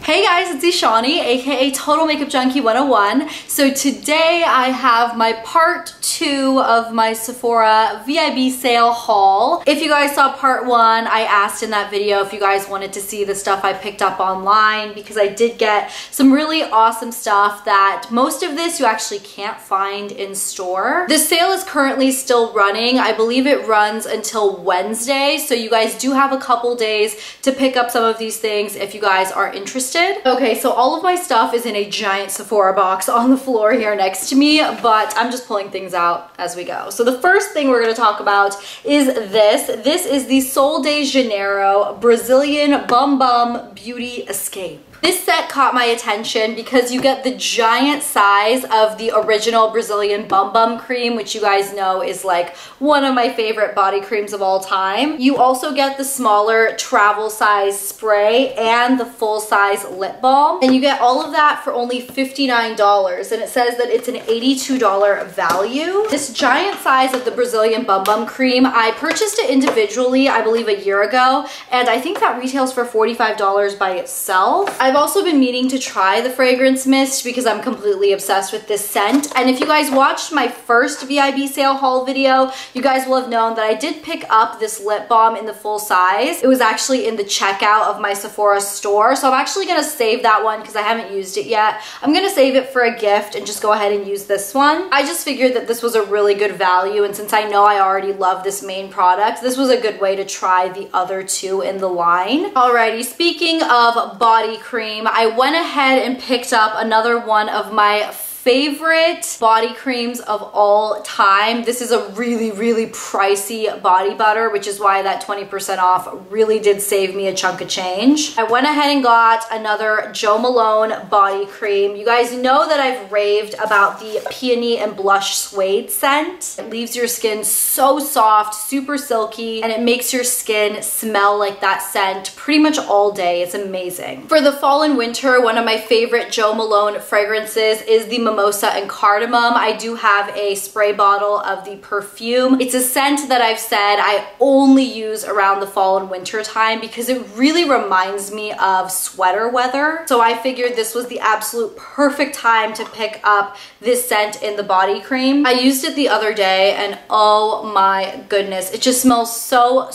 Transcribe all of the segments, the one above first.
Hey guys, it's Eshani, aka Total Makeup Junkie 101. So today I have my part 2 of my Sephora VIB sale haul. If you guys saw part 1, I asked in that video if you guys wanted to see the stuff I picked up online because I did get some really awesome stuff that most of this you actually can't find in store. The sale is currently still running. I believe it runs until Wednesday, so you guys do have a couple days to pick up some of these things if you guys are interested. Okay, so all of my stuff is in a giant Sephora box on the floor here next to me, but I'm just pulling things out as we go. So the first thing we're going to talk about is this. This is the Sol de Janeiro Brazilian Bum Bum Beauty Escape. This set caught my attention because you get the giant size of the original Brazilian Bum Bum cream, which you guys know is like one of my favorite body creams of all time. You also get the smaller travel size spray and the full size lip balm. And you get all of that for only $59. And it says that it's an $82 value. This giant size of the Brazilian Bum Bum cream, I purchased it individually, I believe a year ago. And I think that retails for $45 by itself. I've also been meaning to try the fragrance mist because I'm completely obsessed with this scent. And if you guys watched my first VIB sale haul video, you guys will have known that I did pick up this lip balm in the full size. It was actually in the checkout of my Sephora store. So I'm actually gonna save that one because I haven't used it yet. I'm gonna save it for a gift and just go ahead and use this one. I just figured that this was a really good value, and since I know I already love this main product, this was a good way to try the other two in the line. Alrighty, speaking of body cream, I went ahead and picked up another one of my favorite body creams of all time. This is a really pricey body butter, which is why that 20% off really did save me a chunk of change. I went ahead and got another Jo Malone body cream. You guys know that I've raved about the Peony and Blush Suede scent. It leaves your skin so soft, super silky, and it makes your skin smell like that scent pretty much all day. It's amazing. For the fall and winter, one of my favorite Jo Malone fragrances is the Mimosa and Cardamom. I do have a spray bottle of the perfume. It's a scent that I've said I only use around the fall and winter time because it really reminds me of sweater weather. So I figured this was the absolute perfect time to pick up this scent in the body cream. I used it the other day and oh my goodness, it just smells so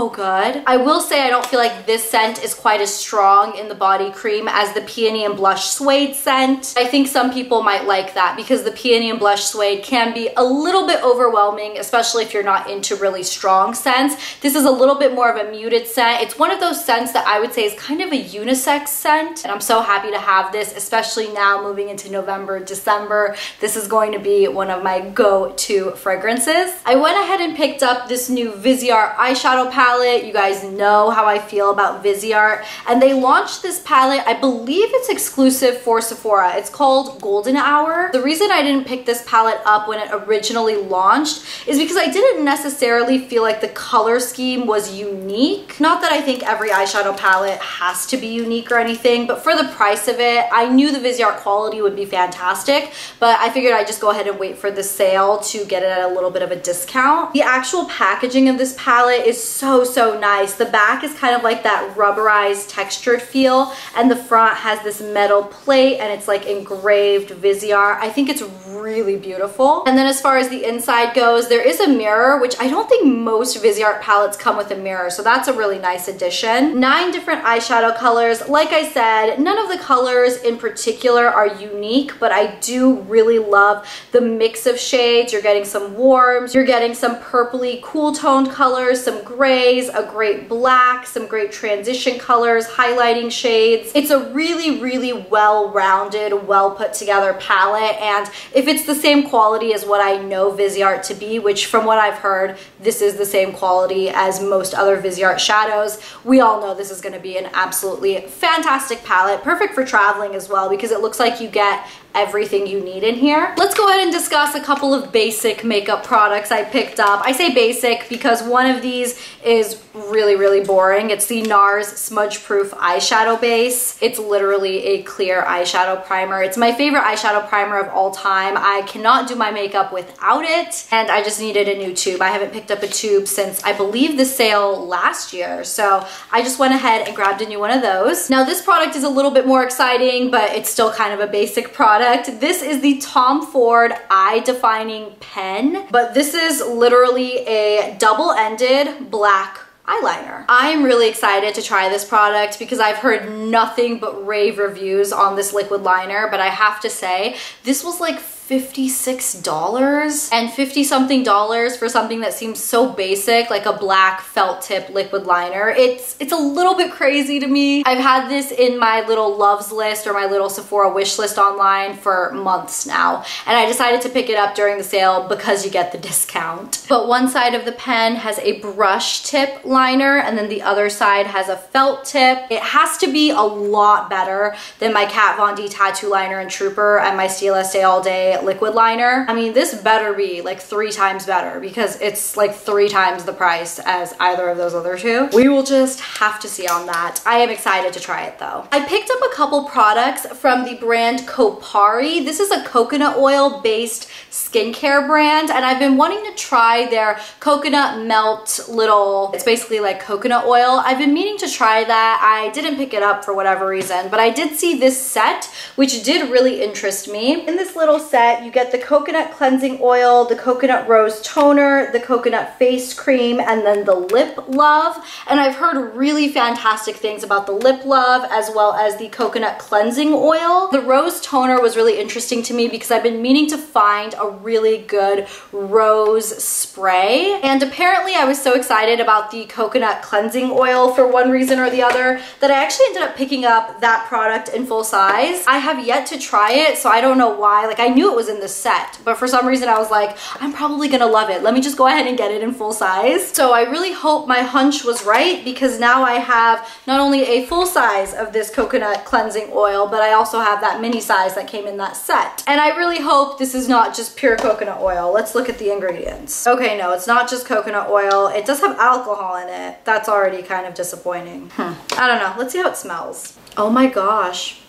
good. I will say I don't feel like this scent is quite as strong in the body cream as the Peony and Blush Suede scent. I think some people might like that because the Peony and Blush Suede can be a little bit overwhelming, especially if you're not into really strong scents. This is a little bit more of a muted scent. It's one of those scents that I would say is kind of a unisex scent, and I'm so happy to have this, especially now moving into November, December. This is going to be one of my go-to fragrances. I went ahead and picked up this new Viseart eyeshadow palette. You guys know how I feel about Viseart, and they launched this palette, I believe it's exclusive for Sephora. It's called Golden Hour. The reason I didn't pick this palette up when it originally launched is because I didn't necessarily feel like the color scheme was unique. Not that I think every eyeshadow palette has to be unique or anything, but for the price of it, I knew the Viseart quality would be fantastic, but I figured I'd just go ahead and wait for the sale to get it at a little bit of a discount. The actual packaging of this palette is so nice. The back is kind of like that rubberized textured feel, and the front has this metal plate and it's like engraved Viseart. I think it's really beautiful. And then as far as the inside goes, there is a mirror, which I don't think most Viseart palettes come with a mirror, so that's a really nice addition. 9 different eyeshadow colors. Like I said, none of the colors in particular are unique, but I do really love the mix of shades. You're getting some warms, you're getting some purpley cool toned colors, some grays, a great black, some great transition colors, highlighting shades. It's a really well-rounded, well put together palette, and if it's the same quality as what I know Viseart to be, which from what I've heard, this is the same quality as most other Viseart shadows, we all know this is going to be an absolutely fantastic palette, perfect for traveling as well because it looks like you get everything you need in here. Let's go ahead and discuss a couple of basic makeup products I picked up. I say basic because one of these is really, really boring. It's the Nars Smudge Proof Eyeshadow Base. It's literally a clear eyeshadow primer. It's my favorite eyeshadow primer of all time. I cannot do my makeup without it, and I just needed a new tube. I haven't picked up a tube since I believe the sale last year, so I just went ahead and grabbed a new one of those. Now this product is a little bit more exciting, but it's still kind of a basic product. This is the Tom Ford Eye Defining Pen, but this is literally a double-ended black eyeliner. I'm really excited to try this product because I've heard nothing but rave reviews on this liquid liner, but I have to say, this was like $56 and 50 something dollars for something that seems so basic, like a black felt tip liquid liner. It's a little bit crazy to me. I've had this in my little loves list or my little Sephora wish list online for months now, and I decided to pick it up during the sale because you get the discount. But one side of the pen has a brush tip liner and then the other side has a felt tip. It has to be a lot better than my Kat Von D tattoo liner and Trooper and my Stila Stay All Day liquid liner. I mean, this better be like 3 times better because it's like 3 times the price as either of those other two. We will just have to see on that. I am excited to try it though. I picked up a couple products from the brand Kopari. This is a coconut oil based skincare brand, and I've been wanting to try their coconut melt little, it's basically like coconut oil. I've been meaning to try that. I didn't pick it up for whatever reason, but I did see this set, which did really interest me. In this little set, you get the coconut cleansing oil, the coconut rose toner, the coconut face cream, and then the lip love. And I've heard really fantastic things about the lip love as well as the coconut cleansing oil. The rose toner was really interesting to me because I've been meaning to find a really good rose spray. And apparently I was so excited about the coconut cleansing oil for one reason or the other that I actually ended up picking up that product in full size. I have yet to try it, so I don't know why. Like, I knew it was in the set, but for some reason I was like, I'm probably gonna love it. Let me just go ahead and get it in full size. So I really hope my hunch was right because now I have not only a full size of this coconut cleansing oil, but I also have that mini size that came in that set. And I really hope this is not just pure coconut oil. Let's look at the ingredients. Okay, no, it's not just coconut oil. It does have alcohol in it. That's already kind of disappointing. I don't know. Let's see how it smells. Oh my gosh.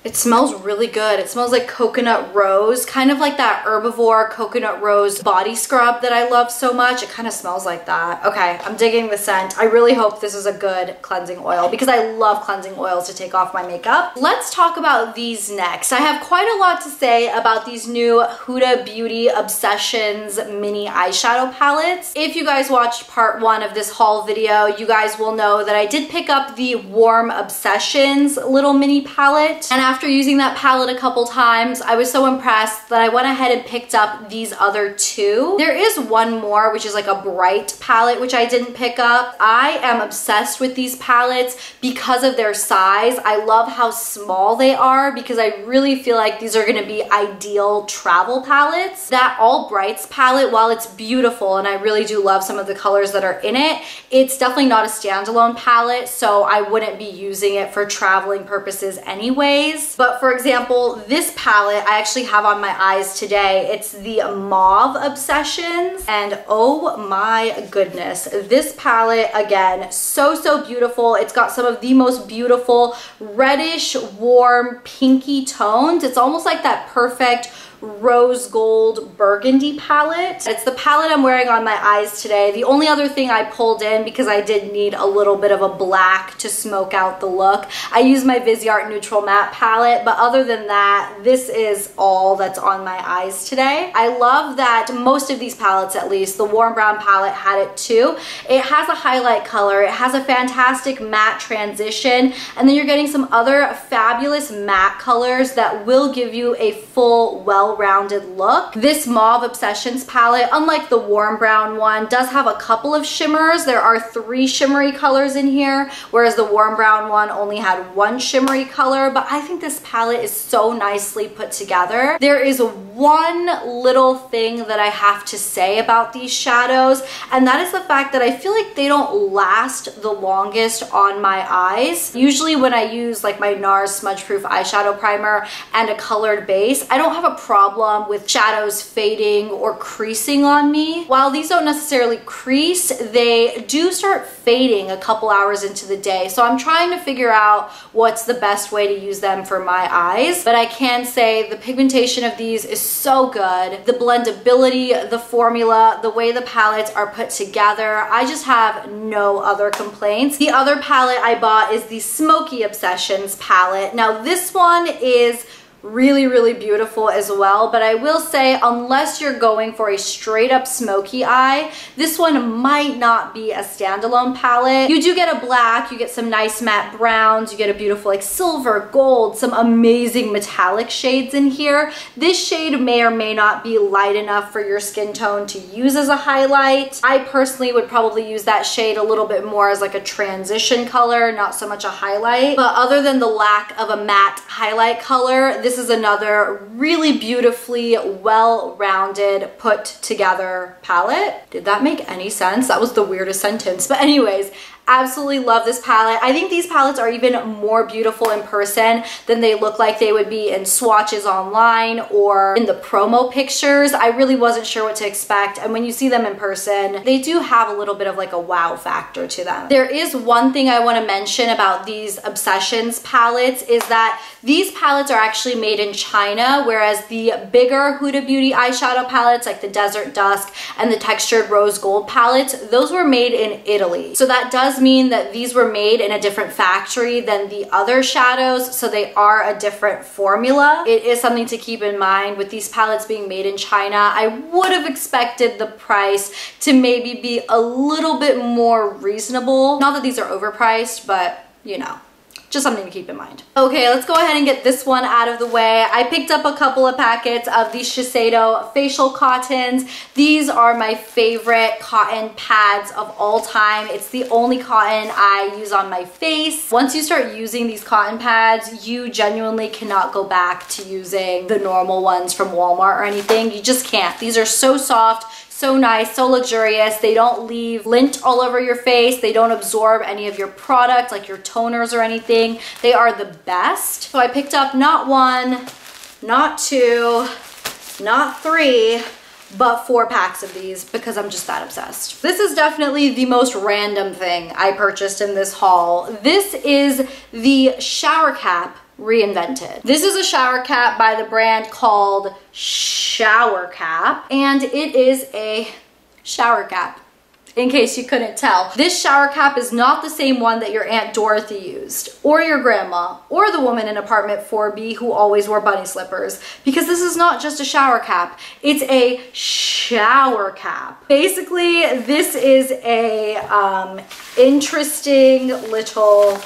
It smells really good. It smells like coconut rose, kind of like that Herbivore coconut rose body scrub that I love so much. It kind of smells like that. Okay, I'm digging the scent. I really hope this is a good cleansing oil because I love cleansing oils to take off my makeup. Let's talk about these next. I have quite a lot to say about these new Huda Beauty Obsessions mini eyeshadow palettes. If you guys watched part 1 of this haul video, you guys will know that I did pick up the Warm Obsessions little mini palette, and after using that palette a couple times, I was so impressed that I went ahead and picked up these other 2. There is one more, which is like a bright palette, which I didn't pick up. I am obsessed with these palettes because of their size. I love how small they are because I really feel like these are gonna be ideal travel palettes. That All Brights palette, while it's beautiful and I really do love some of the colors that are in it, it's definitely not a standalone palette, so I wouldn't be using it for traveling purposes anyways. But for example, this palette I actually have on my eyes today. It's the Mauve Obsessions, and oh my goodness, this palette, again, so beautiful. It's got some of the most beautiful reddish, warm, pinky tones. It's almost like that perfect rose gold burgundy palette. It's the palette I'm wearing on my eyes today. The only other thing I pulled in, because I did need a little bit of a black to smoke out the look, I used my Viseart Neutral Matte palette, but other than that, this is all that's on my eyes today. I love that most of these palettes, at least, the Warm Brown palette had it too. It has a highlight color, it has a fantastic matte transition, and then you're getting some other fabulous matte colors that will give you a full, well well-rounded look. This Mauve Obsessions palette, unlike the warm brown one, does have a couple of shimmers. There are 3 shimmery colors in here, whereas the warm brown one only had 1 shimmery color, but I think this palette is so nicely put together. There is one little thing that I have to say about these shadows, and that is the fact that I feel like they don't last the longest on my eyes. Usually when I use like my Nars Smudge Proof eyeshadow primer and a colored base, I don't have a problem with shadows fading or creasing on me. While these don't necessarily crease, they do start fading a couple hours into the day. So I'm trying to figure out what's the best way to use them for my eyes. But I can say the pigmentation of these is so good. The blendability, the formula, the way the palettes are put together, I just have no other complaints. The other palette I bought is the Smokey Obsessions palette. Now this one is really beautiful as well, but I will say, unless you're going for a straight up smoky eye, this one might not be a standalone palette. You do get a black, you get some nice matte browns, you get a beautiful like silver, gold, some amazing metallic shades in here. This shade may or may not be light enough for your skin tone to use as a highlight. I personally would probably use that shade a little bit more as like a transition color, not so much a highlight. But other than the lack of a matte highlight color, this is another really beautifully well-rounded, put together palette. Did that make any sense? That was the weirdest sentence. But anyways, absolutely love this palette. I think these palettes are even more beautiful in person than they look like they would be in swatches online or in the promo pictures. I really wasn't sure what to expect, and when you see them in person, they do have a little bit of like a wow factor to them. There is one thing I want to mention about these Obsessions palettes is that these palettes are actually made in China, whereas the bigger Huda Beauty eyeshadow palettes like the Desert Dusk and the Textured Rose Gold palettes, those were made in Italy. So that does mean that these were made in a different factory than the other shadows, so they are a different formula. It is something to keep in mind with these palettes being made in China. I would have expected the price to maybe be a little bit more reasonable. Not that these are overpriced, but you know, just something to keep in mind. Okay, let's go ahead and get this one out of the way. I picked up a couple of packets of these Shiseido facial cottons. These are my favorite cotton pads of all time. It's the only cotton I use on my face. Once you start using these cotton pads, you genuinely cannot go back to using the normal ones from Walmart or anything. You just can't. These are so soft, so nice, so luxurious. They don't leave lint all over your face. They don't absorb any of your product, like your toners or anything. They are the best. So I picked up not 1, not 2, not 3, but 4 packs of these because I'm just that obsessed. This is definitely the most random thing I purchased in this haul. This is the Shhhowercap reinvented. This is a shower cap by the brand called Shhhowercap, and it is a shower cap, in case you couldn't tell. This shower cap is not the same one that your Aunt Dorothy used, or your grandma, or the woman in apartment 4B who always wore bunny slippers, because this is not just a shower cap, it's a shower cap. Basically, this is a interesting little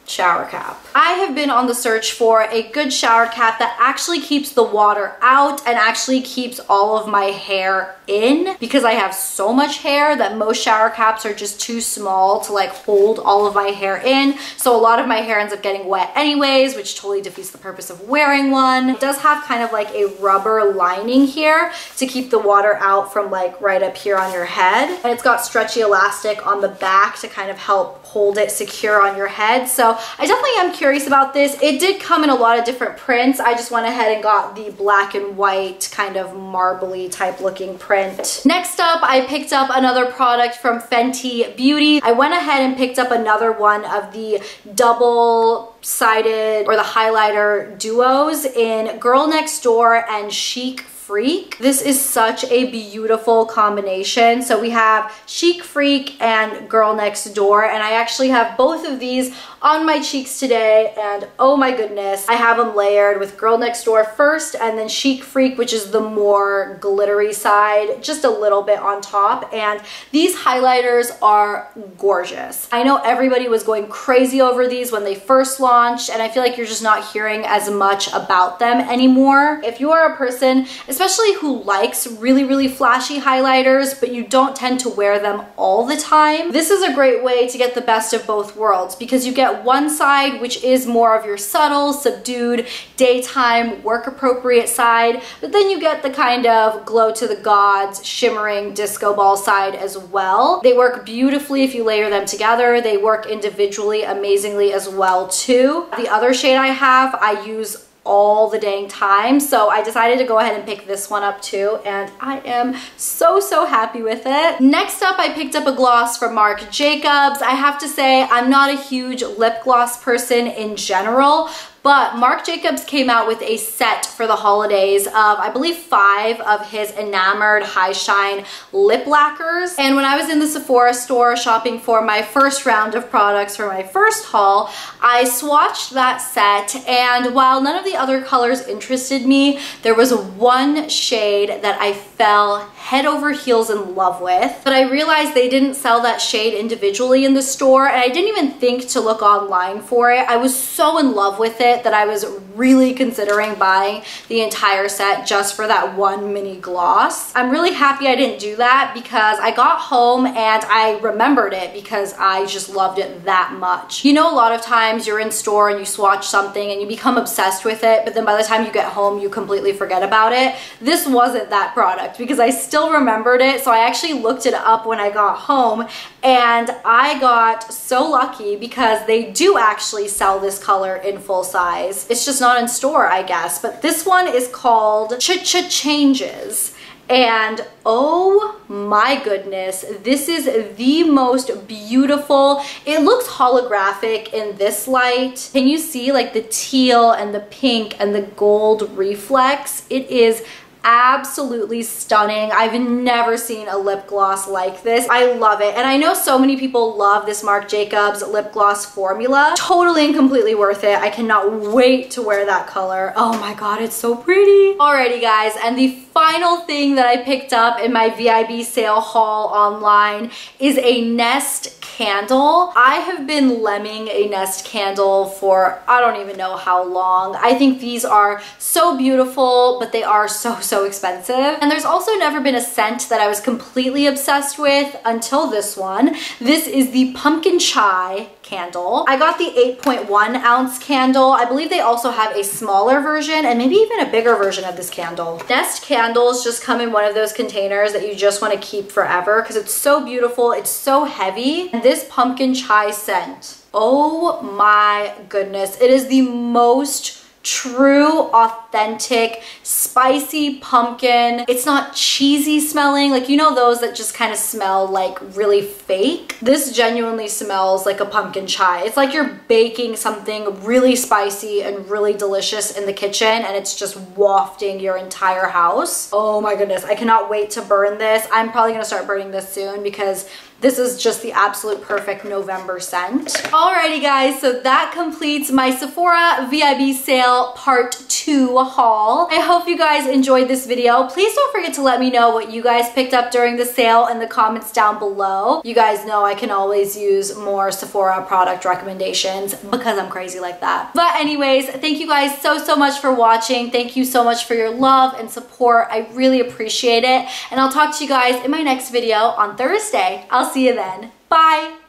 shower cap. I have been on the search for a good shower cap that actually keeps the water out and actually keeps all of my hair in, because I have so much hair that most shower caps are just too small to like hold all of my hair in. So a lot of my hair ends up getting wet anyways, which totally defeats the purpose of wearing one. It does have kind of like a rubber lining here to keep the water out from like right up here on your head. And it's got stretchy elastic on the back to kind of help hold it secure on your head. So I definitely am curious about this. It did come in a lot of different prints. I just went ahead and got the black and white kind of marbly type looking print. Next up, I picked up another product from Fenty Beauty. I went ahead and picked up another one of the double-sided or the highlighter duos in Girl Next Door and Chic Phreak. This is such a beautiful combination. So we have Chic Phreak and Girl Next Door, and I actually have both of these on my cheeks today, and oh my goodness, I have them layered with Girl Next Door first and then Chic Phreak, which is the more glittery side, just a little bit on top, and these highlighters are gorgeous. I know everybody was going crazy over these when they first launched, and I feel like you're just not hearing as much about them anymore. If you are a person, especially who likes really, really flashy highlighters, but you don't tend to wear them all the time, this is a great way to get the best of both worlds, because you get one side which is more of your subtle, subdued, daytime, work appropriate side, but then you get the kind of glow to the gods, shimmering disco ball side as well. They work beautifully if you layer them together. They work individually amazingly as well too. The other shade I have, I use all the dang time, so I decided to go ahead and pick this one up too, and I am so happy with it. Next up, I picked up a gloss from Marc Jacobs. I have to say, I'm not a huge lip gloss person in general, but Marc Jacobs came out with a set for the holidays of, I believe, 5 of his Enamored High Shine lip lacquers. And when I was in the Sephora store shopping for my first round of products for my first haul, I swatched that set, and while none of the other colors interested me, there was one shade that I fell head over heels in love with. But I realized they didn't sell that shade individually in the store, and I didn't even think to look online for it. I was so in love with it that I was really considering buying the entire set just for that one mini gloss. I'm really happy I didn't do that, because I got home and I remembered it because I just loved it that much. You know, a lot of times you're in store and you swatch something and you become obsessed with it, but then by the time you get home you completely forget about it. This wasn't that product, because I still remembered it, so I actually looked it up when I got home, and I got so lucky because they do actually sell this color in full size. It's just not in store, I guess. But this one is called Changes. And oh my goodness, this is the most beautiful. It looks holographic in this light. Can you see like the teal and the pink and the gold reflex? It is absolutely stunning. I've never seen a lip gloss like this. I love it. And I know so many people love this Marc Jacobs lip gloss formula. Totally and completely worth it. I cannot wait to wear that color. Oh my god, it's so pretty. Alrighty guys, and the final thing that I picked up in my VIB sale haul online is a Nest candle. I have been lemming a Nest candle for I don't even know how long. I think these are so beautiful, but they are so expensive. And there's also never been a scent that I was completely obsessed with until this one. This is the Pumpkin Chai candle. I got the 8.1 ounce candle. I believe they also have a smaller version and maybe even a bigger version of this candle. Nest candles just come in one of those containers that you just want to keep forever because it's so beautiful. It's so heavy. And this Pumpkin Chai scent, oh my goodness, it is the most true, authentic, spicy pumpkin. It's not cheesy smelling, like you know those that just kind of smell like really fake. This genuinely smells like a pumpkin chai. It's like you're baking something really spicy and really delicious in the kitchen and it's just wafting your entire house. Oh my goodness, I cannot wait to burn this. I'm probably gonna start burning this soon because this is just the absolute perfect November scent. Alrighty guys, so that completes my Sephora VIB sale part 2 haul. I hope you guys enjoyed this video. Please don't forget to let me know what you guys picked up during the sale in the comments down below. You guys know I can always use more Sephora product recommendations because I'm crazy like that. But anyways, thank you guys so much for watching. Thank you so much for your love and support. I really appreciate it. And I'll talk to you guys in my next video on Thursday. I'll see you then. Bye.